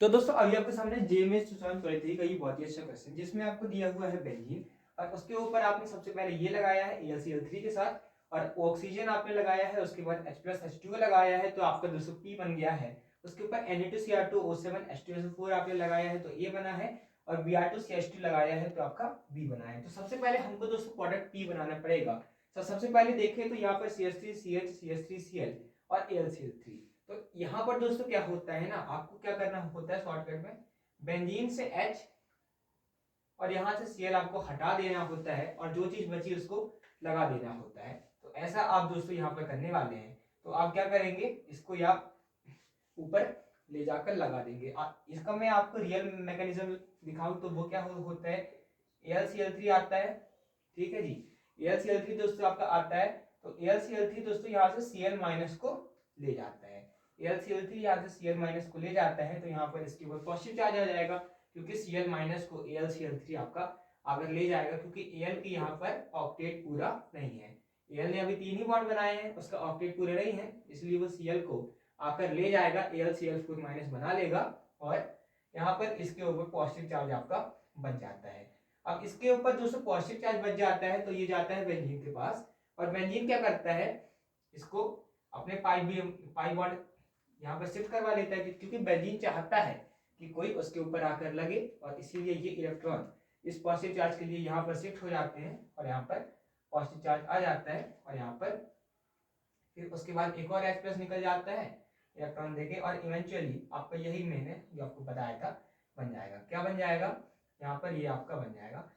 तो दोस्तों अभी आपके सामने जेएमएस 2023 का ये बहुत ही अच्छा क्वेश्चन जिसमें आपको दिया हुआ है बेंजीन और उसके ऊपर आपने सबसे पहले ये लगाया है AlCl3 के साथ और ऑक्सीजन आपने लगाया है, उसके बाद H+H2 लगाया है तो आपका दोस्तों P बन गया है। उसके ऊपर Na2Cr2O7 H2SO4 आपने लगाया है तो A बना है और Br2CH2 लगाया है तो आपका B बना है। तो सबसे पहले हमको दोस्तों प्रोडक्ट P बनाना पड़ेगा। तो सबसे पहले देखें तो यहाँ पर CH3CH CH3Cl और AlCl3। तो यहाँ पर दोस्तों क्या होता है ना, आपको क्या करना होता है शॉर्टकट में, बेंजीन से H और यहाँ से Cl आपको हटा देना होता है और जो चीज बची उसको लगा देना होता है। तो ऐसा आप दोस्तों यहाँ पर करने वाले हैं। तो आप क्या करेंगे, इसको या ऊपर ले जाकर लगा देंगे। इसका मैं आपको रियल मैकेनिज्म दिखाऊं तो वो क्या होता है, AlCl3 आता है, ठीक है जी। AlCl3 दोस्तों आपका आता है तो AlCl3 दोस्तों यहाँ से Cl माइनस को ले जाता है। AlCl3 यहाँ से Cl माइनस को ले जाता है तो यहाँ पर इसके ऊपर पॉजिटिव चार्ज आ जाएगा क्योंकि Cl माइनस को AlCl3 आपका अगर ले जाएगा, क्योंकि Al की यहाँ पर ऑक्टेट पूरा नहीं है। Al ने अभी 3 ही बॉन्ड बनाए हैं, उसका ऑक्टेट पूरे नहीं है, इसलिए वो Cl को आकर ले जाएगा, AlCl4 माइनस बना लेगा और यहाँ पर इसके ऊपर पॉजिटिव चार्ज आपका बन जाता है। अब इसके ऊपर दोस्तों पॉजिटिव चार्ज बच जाता है तो ये जाता है बेंजीन के पास और बेंजीन क्या करता है, इसको अपने पाई बॉन्ड यहाँ पर शिफ्ट करवा लेता है क्योंकि बेंजीन चाहता है कि कोई उसके ऊपर आकर लगे और इसीलिए ये इलेक्ट्रॉन इस पॉजिटिव चार्ज के लिए यहाँ पर शिफ्ट हो जाते हैं और यहाँ पर पॉजिटिव चार्ज आ जाता है और यहाँ पर फिर उसके बाद एक और H+ निकल जाता है इलेक्ट्रॉन देके और इवेंचुअली आपका यही मैंने जो आपको बताया था बन जाएगा। क्या बन जाएगा, यहाँ पर ये आपका बन जाएगा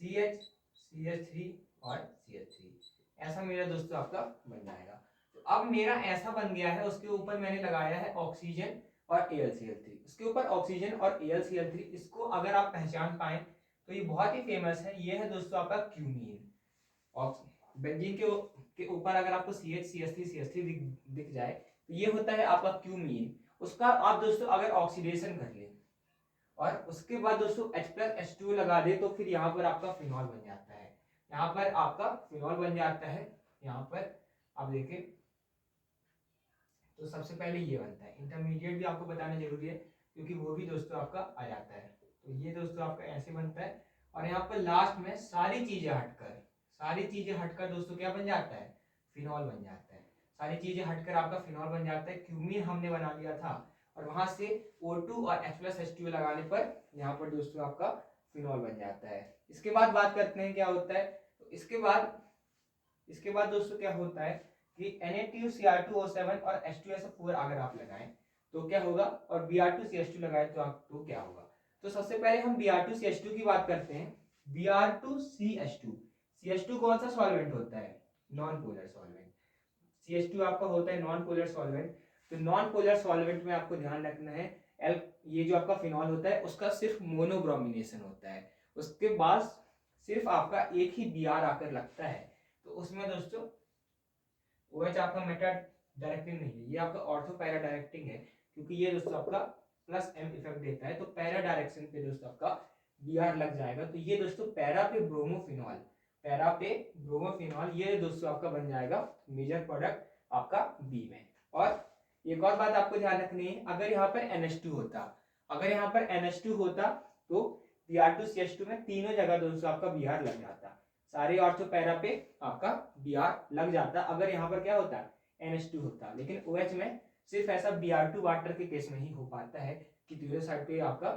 CH CH3 और CH3। ऐसा मेरा दोस्तों आपका बन जाएगा। तो अब मेरा ऐसा बन गया है, उसके ऊपर मैंने लगाया है ऑक्सीजन और AlCl3। उसके ऊपर ऑक्सीजन और AlCl3, इसको अगर आप पहचान पाए तो ये बहुत ही फेमस है। ये है दोस्तों आपका क्यूमीन। बेंजीन के ऊपर अगर आपको CH CH3 CH3 दिख जाए तो ये होता है आपका क्यूमीन। उसका आप दोस्तों अगर ऑक्सीडेशन कर ले और उसके बाद दोस्तों H+H2 लगा दे तो फिर यहाँ पर आपका फिनॉल बन जाता है। यहाँ पर आपका फिनॉल बन जाता है। यहाँ पर आप देखें तो सबसे पहले ये बनता है। इंटरमीडिएट भी आपको बताना जरूरी है क्योंकि वो भी दोस्तों आपका आ जाता है। तो ये दोस्तों आपका ऐसे बनता है और यहाँ पर लास्ट में सारी चीजें हटकर दोस्तों क्या बन जाता है, फिनॉल बन जाता है। सारी चीजें हटकर आपका फिनॉल बन जाता है। क्यूमीन हमने बना लिया था और वहां से O2 और H+H2 लगाने पर यहाँ पर दोस्तों आपका फिनॉल बन जाता है। इसके बाद बात करते हैं क्या होता है। तो इसके बाद दोस्तों क्या होता है कि Na2Cr2O7 और H2SO4 अगर आप लगाएं तो क्या होगा और Br2CH2 लगाए तो क्या होगा। तो सबसे पहले हम Br2CH2 की बात करते हैं। Br2CH2, CH2 कौन सा सॉल्वेंट होता है, नॉन पोलर सॉल्वेंट। CH2 आपका होता है नॉन पोलर सॉल्वेंट। तो नॉन पोलर सॉल्वेंट में आपको ध्यान रखना है ये जो आपका फिनॉल होता है उसका सिर्फ मोनोब्रोमिनेशन होता है। उसके बाद सिर्फ आपका एक ही Br आकर लगता है। तो उसमें दोस्तों OH आपका मेटा डायरेक्टिंग नहीं है, ये आपका ऑर्थो पैरा डायरेक्टिंग है क्योंकि ये दोस्तों आपका +M इफेक्ट देता है। तो पैरा डायरेक्शन पे दोस्तों आपका Br लग जाएगा। तो ये दोस्तों पैरा पे ब्रोमोफिनॉल ये दोस्तों आपका बन जाएगा मेजर प्रोडक्ट आपका B में। और एक और बात आपको ध्यान रखनी है, अगर यहाँ पर NH2 होता तो Br2CH2 में तीनों जगह दोस्तों आपका Br लग जाता, सारे ऑर्थो पैरा पे आपका Br लग जाता अगर यहाँ पर क्या होता NH2 होता। लेकिन OH में सिर्फ ऐसा Br2 वाटर के केस में ही हो पाता है कि दूसरे साइड पे आपका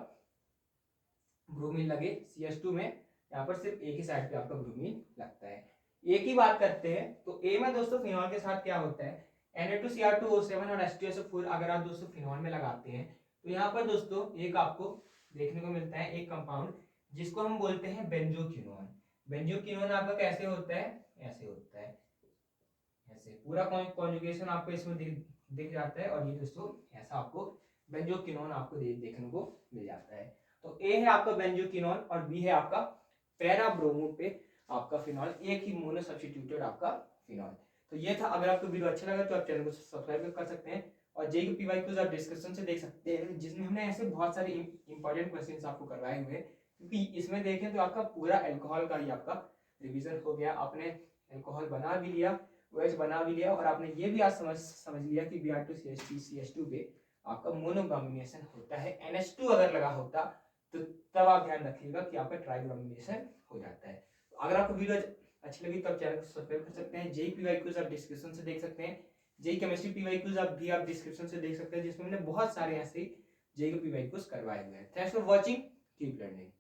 ब्रोमीन लगे। CH2 में यहाँ पर सिर्फ एक ही साइड पे आपका ब्रोमीन लगता है। एक ही बात करते हैं तो A में दोस्तों फिनॉल के साथ क्या होता है, Na2Cr2O7 और H2SO4 अगर आप दोस्तों फिनॉल में लगाते हैं तो यहाँ पर दोस्तों एक आपको देखने को मिलता है एक कंपाउंड जिसको हम बोलते हैं बेंजोक्विनोन। बेंजोक्विनोन आपका कैसे होता है, ऐसे होता है, ऐसे पूरा कॉन्जुगेशन आपको इसमें दिख जाता है और ये दोस्तों ऐसा आपको बेंजोक्विनोन आपको देखने को मिल जाता है। तो ए है आपका बेंजोक्विनोन और बी है आपका पैरा ब्रोमो पे आपका फिनॉल, एक ही मोनो सब्स्टिट्यूटेड आपका फिनॉल। तो ये था। अगर आपको वीडियो अच्छा लगा तो आप चैनल को सब्सक्राइब कर सकते हैं और जेईई पीवाई क्विज आप डिस्कशन से देख सकते हैं जिसमें हमने ऐसे बहुत सारे इंपॉर्टेंट क्वेश्चंस आपको करवाए हुए हैं। क्योंकि इसमें देखें तो आपका पूरा अल्कोहल का ही आपका रिवीजन हो गया। आपने अल्कोहल बना भी लिया, OH बना भी लिया और आपने ये भी आज समझ लिया कि Br2CH3 CH2 पे आपका मोनोब्रोमिनेशन होता है। NH2 अगर लगा होता तो तब आप ध्यान रखिएगा कि आपका ट्राइब्रोमिनेशन हो जाता है। अगर आपको वीडियो अच्छी लगी तो आप चैनल को सब्सक्राइब कर सकते हैं। जेई पीवाई क्विज आप डिस्क्रिप्शन से देख सकते हैं। जेई केमिस्ट्री पीवाई क्विज आप डिस्क्रिप्शन से देख सकते हैं, जिसमें मैंने बहुत सारे ऐसे जेई के पीवाई क्विज करवाए हुए हैं। Thanks for watching, keep learning.